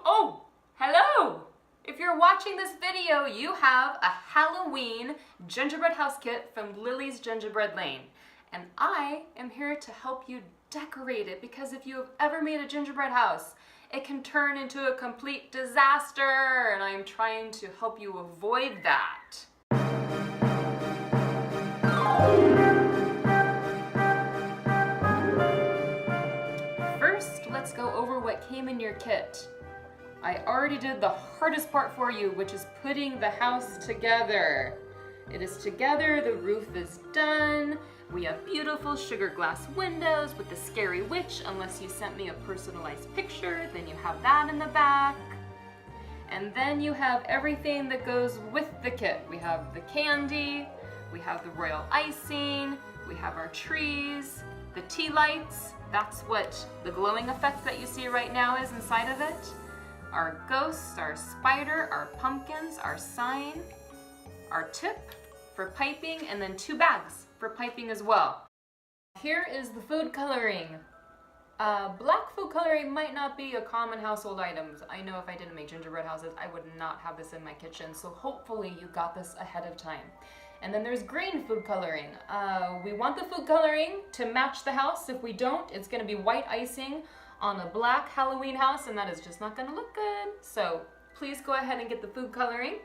Oh, hello! If you're watching this video, you have a Halloween gingerbread house kit from Lily's Gingerbread Lane. And I am here to help you decorate it, because if you have ever made a gingerbread house, it can turn into a complete disaster, and I am trying to help you avoid that. First, let's go over what came in your kit. I already did the hardest part for you, which is putting the house together. It is together, the roof is done. We have beautiful sugar glass windows with the scary witch. Unless you sent me a personalized picture, then you have that in the back. And then you have everything that goes with the kit. We have the candy, we have the royal icing, we have our trees, the tea lights. That's what the glowing effect that you see right now is inside of it. Our ghosts, our spider, our pumpkins, our sign, our tip for piping, and then 2 bags for piping as well. Here is the food coloring. Black food coloring might not be a common household item. I know if I didn't make gingerbread houses, I would not have this in my kitchen, so hopefully you got this ahead of time. And then there's green food coloring. We want the food coloring to match the house. If we don't, it's gonna be white icing on a black Halloween house, and that is just not gonna look good. So please go ahead and get the food coloring.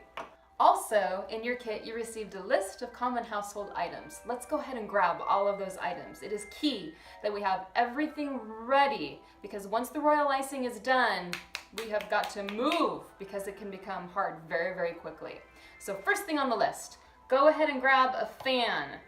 Also, in your kit, you received a list of common household items. Let's go ahead and grab all of those items. It is key that we have everything ready, because once the royal icing is done, we have got to move, because it can become hard very, very quickly. So first thing on the list, go ahead and grab a fan.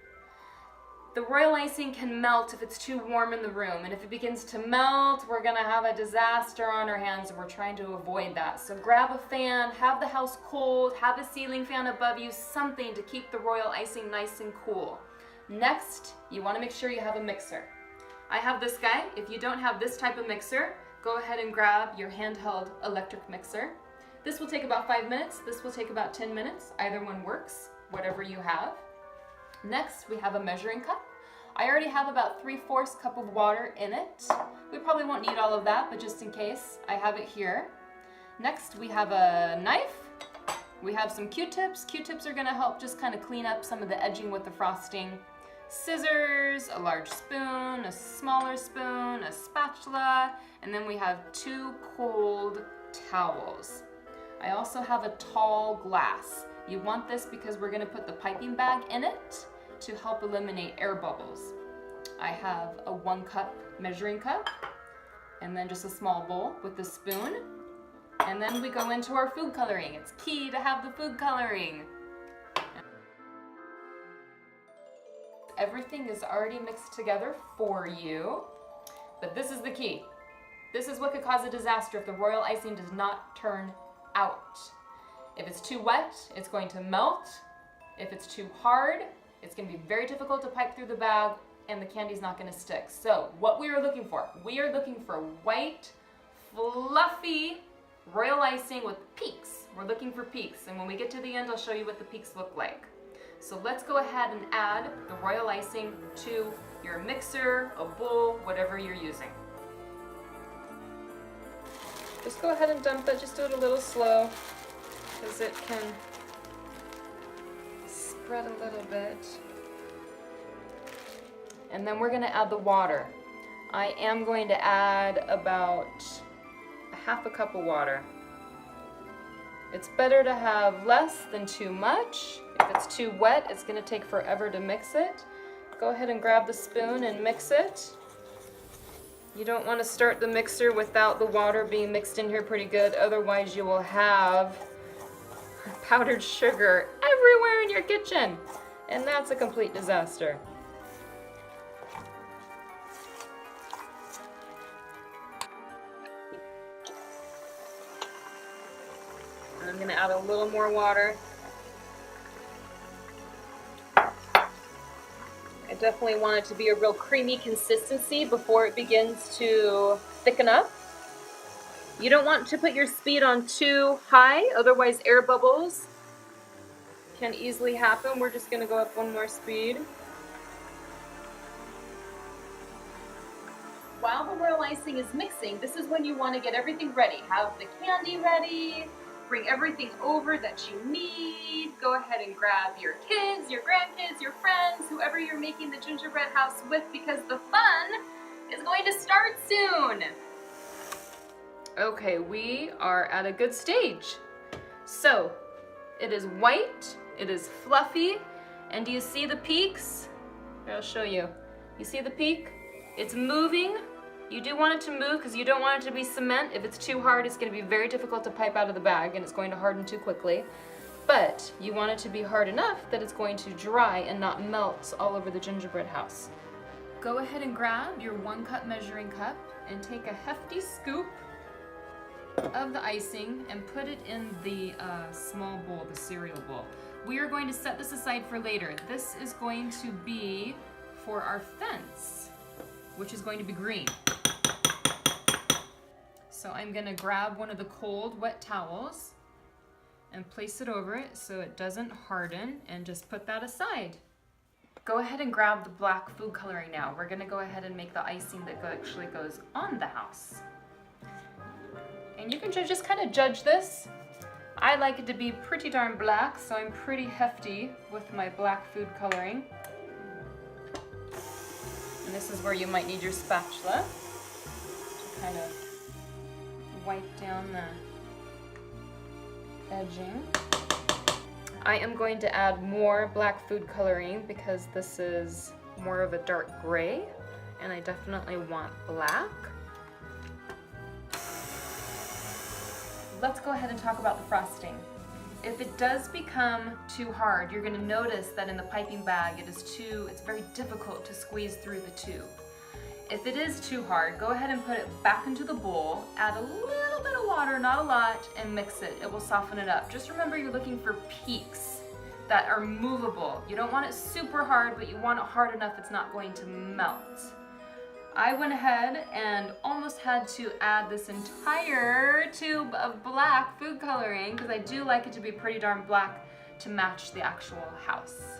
The royal icing can melt if it's too warm in the room, and if it begins to melt, we're gonna have a disaster on our hands, and we're trying to avoid that. So grab a fan, have the house cold, have a ceiling fan above you, something to keep the royal icing nice and cool. Next, you wanna make sure you have a mixer. I have this guy. If you don't have this type of mixer, go ahead and grab your handheld electric mixer. This will take about 5 minutes. This will take about 10 minutes. Either one works, whatever you have. Next, we have a measuring cup. I already have about 3/4 cup of water in it. We probably won't need all of that, but just in case, I have it here. Next, we have a knife. We have some Q-tips. Q-tips are gonna help just kind of clean up some of the edging with the frosting. Scissors, a large spoon, a smaller spoon, a spatula, and then we have 2 cold towels. I also have a tall glass. You want this because we're gonna put the piping bag in it to help eliminate air bubbles. I have a 1 cup measuring cup, and then just a small bowl with the spoon. And then we go into our food coloring. It's key to have the food coloring. Everything is already mixed together for you, but this is the key. This is what could cause a disaster if the royal icing does not turn out. If it's too wet, it's going to melt. If it's too hard, it's going to be very difficult to pipe through the bag, and the candy's not going to stick. So what we are looking for white, fluffy royal icing with peaks. We're looking for peaks, and when we get to the end, I'll show you what the peaks look like. So let's go ahead and add the royal icing to your mixer, a bowl, whatever you're using. Just go ahead and dump it. Just do it a little slow, because it can spread a little bit. And then we're going to add the water. I am going to add about 1/2 cup of water. It's better to have less than too much. If it's too wet, it's going to take forever to mix it. Go ahead and grab the spoon and mix it. You don't want to start the mixer without the water being mixed in here pretty good, otherwise you will have powdered sugar everywhere in your kitchen, and that's a complete disaster. And I'm going to add a little more water. I definitely want it to be a real creamy consistency before it begins to thicken up. You don't want to put your speed on too high, otherwise air bubbles can easily happen. We're just going to go up 1 more speed. swirl icing is mixing, this is when you want to get everything ready. Have the candy ready, bring everything over that you need. Go ahead and grab your kids, your grandkids, your friends, whoever you're making the gingerbread house with, because the fun is going to start soon. Okay, we are at a good stage. So, it is white, it is fluffy, and do you see the peaks? Here, I'll show you. You see the peak? It's moving. You do want it to move because you don't want it to be cement. If it's too hard, it's going to be very difficult to pipe out of the bag and it's going to harden too quickly. But you want it to be hard enough that it's going to dry and not melt all over the gingerbread house. Go ahead and grab your 1 cup measuring cup and take a hefty scoop of the icing and put it in the small bowl, the cereal bowl. We are going to set this aside for later. This is going to be for our fence, which is going to be green. So I'm going to grab one of the cold, wet towels and place it over it so it doesn't harden, and just put that aside. Go ahead and grab the black food coloring now. We're going to go ahead and make the icing that actually goes on the house. And you can just kind of judge this. I like it to be pretty darn black, so I'm pretty hefty with my black food coloring. And this is where you might need your spatula to kind of wipe down the edging. I am going to add more black food coloring because this is more of a dark gray, and I definitely want black. Let's go ahead and talk about the frosting. If it does become too hard, you're going to notice that in the piping bag it's very difficult to squeeze through the tube. If it is too hard, go ahead and put it back into the bowl, add a little bit of water, not a lot, and mix it. It will soften it up. Just remember you're looking for peaks that are movable. You don't want it super hard, but you want it hard enough it's not going to melt. I went ahead and almost had to add this entire tube of black food coloring because I do like it to be pretty darn black to match the actual house.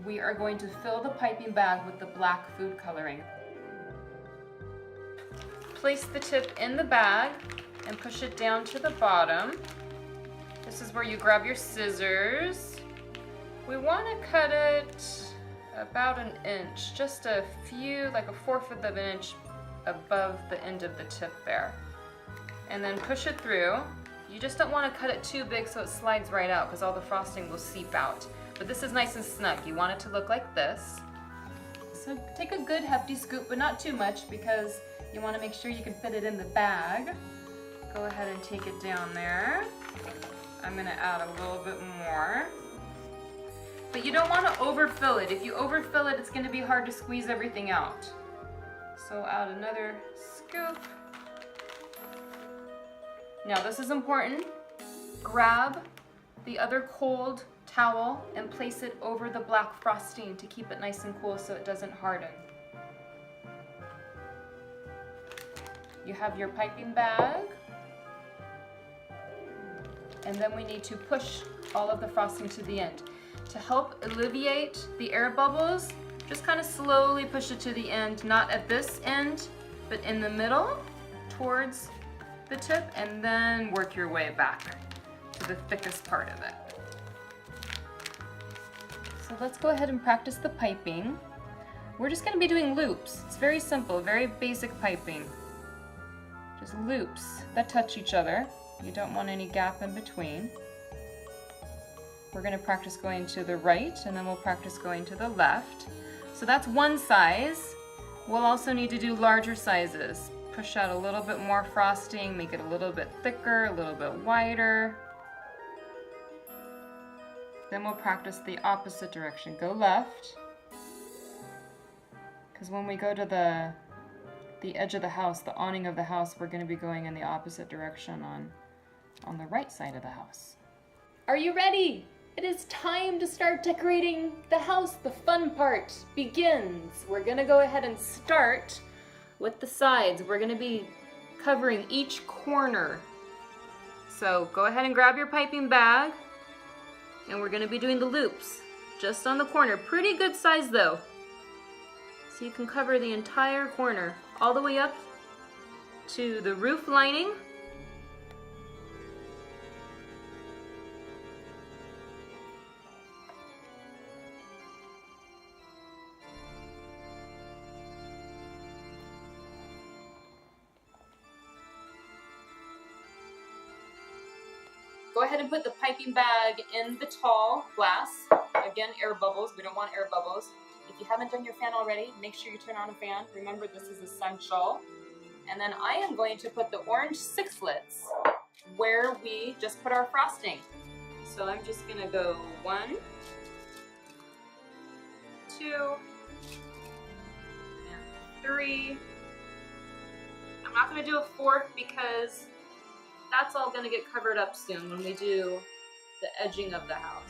We are going to fill the piping bag with the black food coloring. Place the tip in the bag and push it down to the bottom. This is where you grab your scissors. We want to cut it about 1 inch, just a few, like 1/4 of an inch above the end of the tip there. And then push it through. You just don't want to cut it too big so it slides right out because all the frosting will seep out. But this is nice and snug. You want it to look like this. So take a good hefty scoop, but not too much because you want to make sure you can fit it in the bag. Go ahead and take it down there. I'm going to add a little bit more. But you don't want to overfill it. If you overfill it, it's going to be hard to squeeze everything out. So add another scoop. Now this is important. Grab the other cold towel and place it over the black frosting to keep it nice and cool so it doesn't harden. You have your piping bag. And then we need to push all of the frosting to the end. To help alleviate the air bubbles, just kind of slowly push it to the end, not at this end, but in the middle towards the tip, and then work your way back to the thickest part of it. So let's go ahead and practice the piping. We're just going to be doing loops. It's very simple, very basic piping. Just loops that touch each other. You don't want any gap in between. We're going to practice going to the right, and then we'll practice going to the left. So that's one size. We'll also need to do larger sizes. Push out a little bit more frosting, make it a little bit thicker, a little bit wider. Then we'll practice the opposite direction. Go left. Because when we go to the edge of the house, the awning of the house, we're going to be going in the opposite direction on the right side of the house. Are you ready? It is time to start decorating the house. The fun part begins. We're gonna go ahead and start with the sides. We're gonna be covering each corner. So go ahead and grab your piping bag, and we're gonna be doing the loops just on the corner. Pretty good size though. So you can cover the entire corner all the way up to the roof lining. Go ahead and put the piping bag in the tall glass. Again, air bubbles. We don't want air bubbles. If you haven't done your fan already, make sure you turn on a fan. Remember, this is essential. And then I am going to put the orange sixlets where we just put our frosting. So I'm just gonna go 1, 2, and 3. I'm not gonna do a 4th because that's all gonna get covered up soon when we do the edging of the house.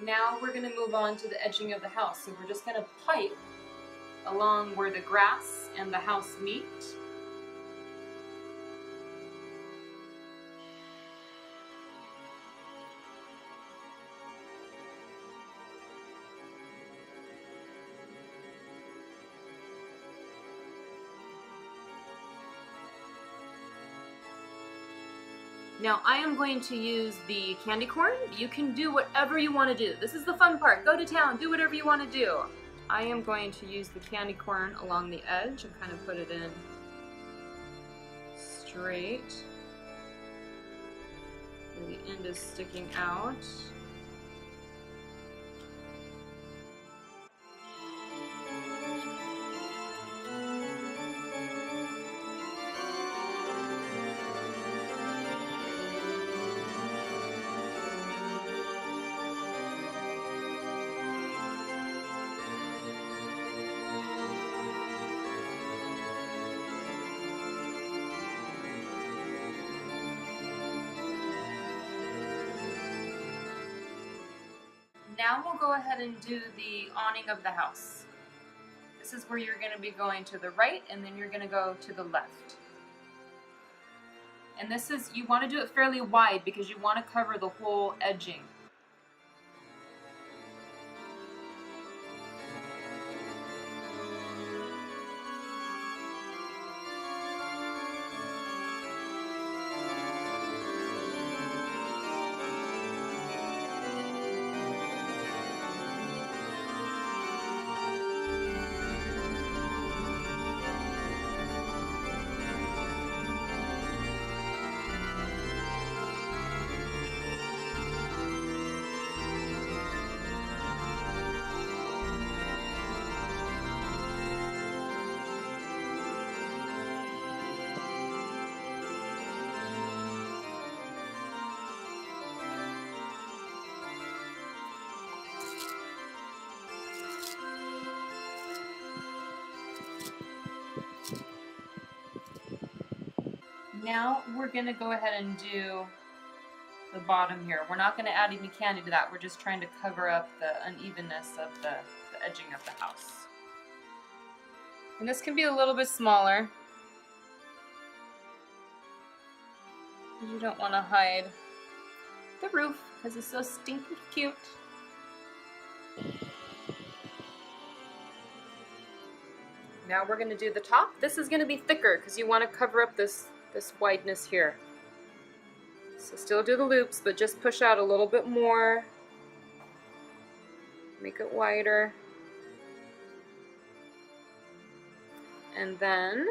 Now we're going to move on to the edging of the house. So we're just going to pipe along where the grass and the house meet. Now I am going to use the candy corn. You can do whatever you want to do. This is the fun part. Go to town, do whatever you want to do. I am going to use the candy corn along the edge and kind of put it in straight. Where the end is sticking out. Now we'll go ahead and do the awning of the house. This is where you're going to be going to the right and then you're going to go to the left. And this is, you want to do it fairly wide because you want to cover the whole edging. Now we're going to go ahead and do the bottom here. We're not going to add any candy to that. We're just trying to cover up the unevenness of the edging of the house. And this can be a little bit smaller. You don't want to hide the roof because it's so stinky cute. Now we're going to do the top. This is going to be thicker because you want to cover up this wideness here. So still do the loops, but just push out a little bit more. Make it wider. And then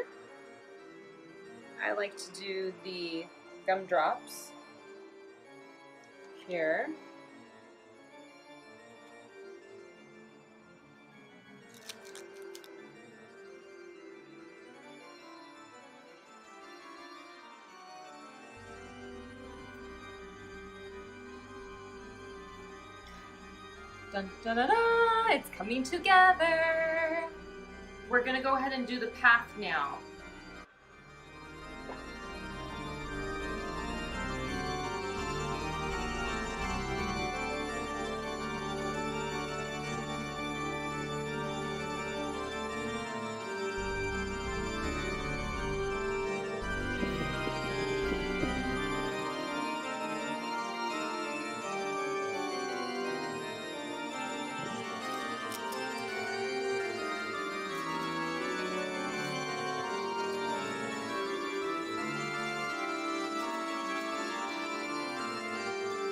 I like to do the gumdrops here. Dun, da, da, da, it's coming together. We're gonna go ahead and do the path now.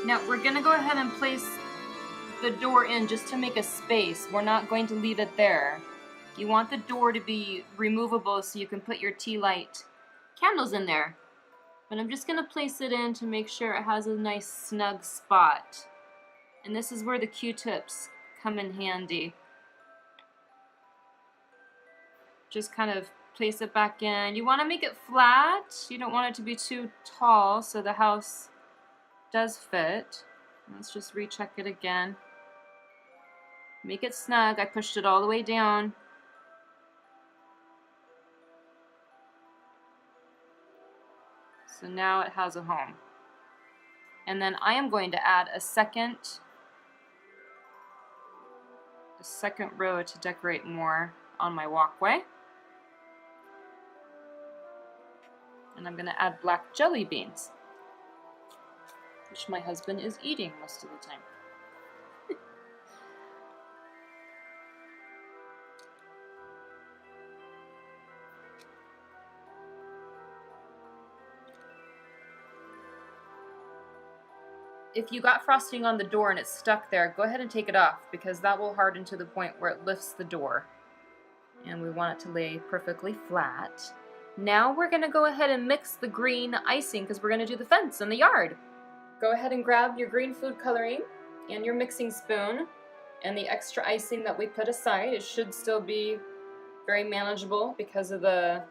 Now we're gonna go ahead and place the door in just to make a space. We're not going to leave it there. You want the door to be removable so you can put your tea light candles in there. But I'm just gonna place it in to make sure it has a nice snug spot. And this is where the Q-tips come in handy. Just kind of place it back in. You want to make it flat. You don't want it to be too tall so the house does fit. Let's just recheck it again. Make it snug. I pushed it all the way down. So now it has a home. And then I am going to add a second row to decorate more on my walkway. And I'm going to add black jelly beans, which my husband is eating most of the time. If you got frosting on the door and it's stuck there, go ahead and take it off because that will harden to the point where it lifts the door. And we want it to lay perfectly flat. Now we're going to go ahead and mix the green icing because we're going to do the fence in the yard. Go ahead and grab your green food coloring and your mixing spoon and the extra icing that we put aside. It should still be very manageable because of the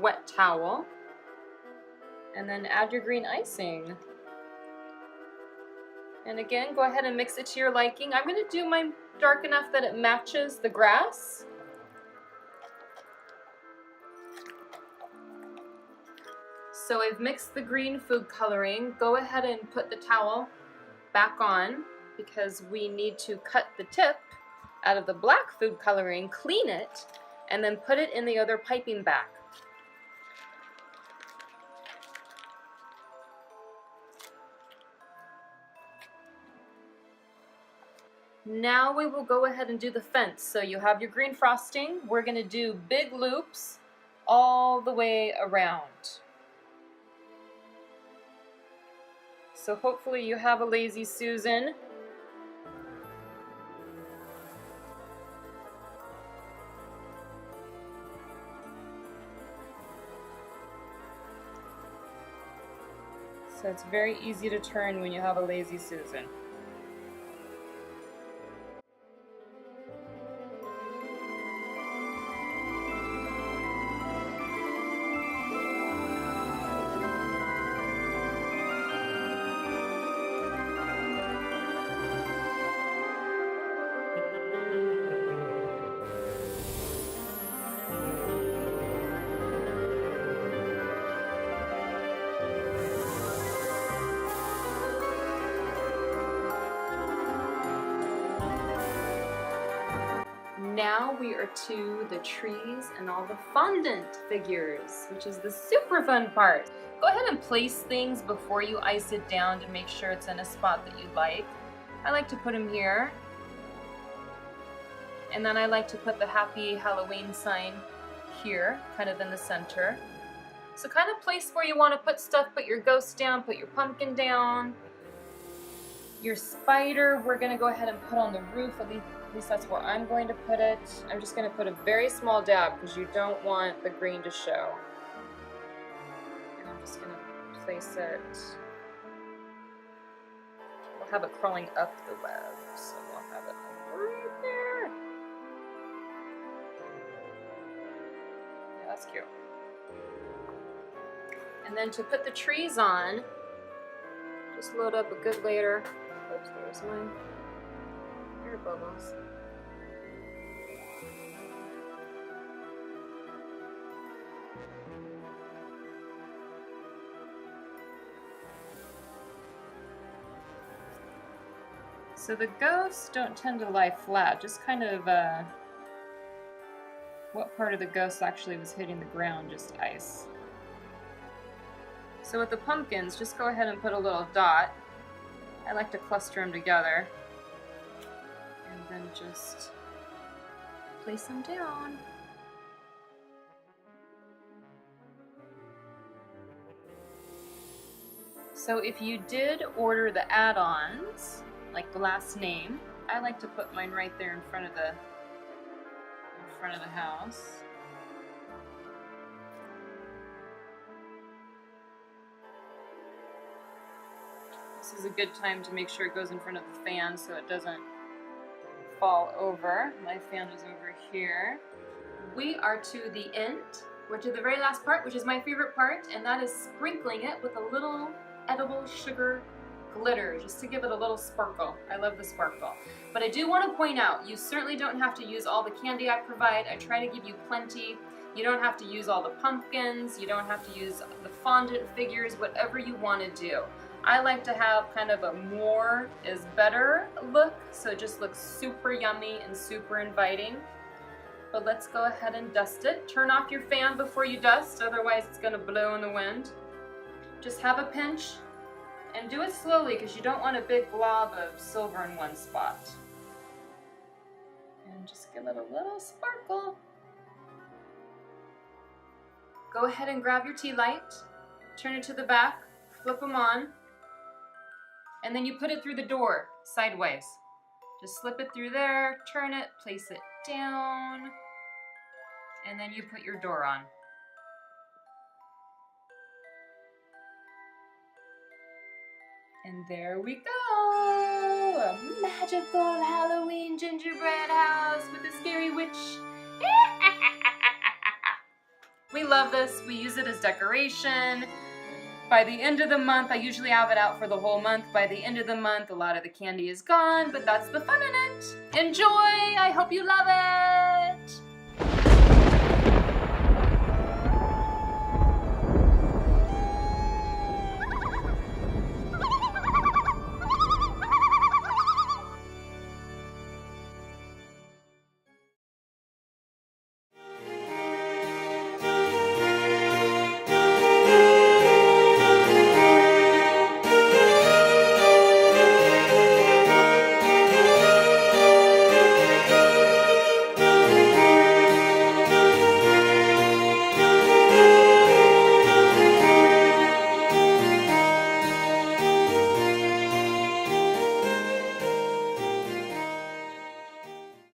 wet towel. And then add your green icing. And again, go ahead and mix it to your liking. I'm going to do mine dark enough that it matches the grass. So I've mixed the green food coloring. Go ahead and put the towel back on because we need to cut the tip out of the black food coloring, clean it, and then put it in the other piping bag. Now we will go ahead and do the fence. So you have your green frosting. We're going to do big loops all the way around. So hopefully you have a Lazy Susan. So it's very easy to turn when you have a Lazy Susan. Now we are to the trees and all the fondant figures, which is the super fun part. Go ahead and place things before you ice it down to make sure it's in a spot that you like. I like to put them here. And then I like to put the Happy Halloween sign here, kind of in the center. So kind of place where you want to put stuff. Put your ghost down, put your pumpkin down. Your spider, we're going to go ahead and put on the roof. At least that's where I'm going to put it. I'm just going to put a very small dab because you don't want the green to show. And I'm just going to place it. We'll have it crawling up the web, so we'll have it right there. Yeah, that's cute. And then to put the trees on, just load up a good layer. Oops, there's my air bubbles. So the ghosts don't tend to lie flat, just kind of what part of the ghost actually was hitting the ground, just ice. So with the pumpkins, just go ahead and put a little dot. I like to cluster them together. And then just place them down. So if you did order the add-ons, like the last name, I like to put mine right there in front of the house. This is a good time to make sure it goes in front of the fan so it doesn't fall over. My fan is over here. We are to the end. We're to the very last part, which is my favorite part, and that is sprinkling it with a little edible sugar glitter, just to give it a little sparkle. I love the sparkle. But I do want to point out, you certainly don't have to use all the candy I provide. I try to give you plenty. You don't have to use all the pumpkins. You don't have to use the fondant figures, whatever you want to do. I like to have kind of a more is better look, so it just looks super yummy and super inviting. But let's go ahead and dust it. Turn off your fan before you dust, otherwise it's going to blow in the wind. Just have a pinch and do it slowly because you don't want a big glob of silver in one spot. And just give it a little sparkle. Go ahead and grab your tea light, turn it to the back, flip them on, and then you put it through the door sideways. Just slip it through there, turn it, place it down, and then you put your door on. And there we go! A magical Halloween gingerbread house with a scary witch. We love this. We use it as decoration. By the end of the month, I usually have it out for the whole month. By the end of the month, a lot of the candy is gone, but that's the fun in it. Enjoy! I hope you love it!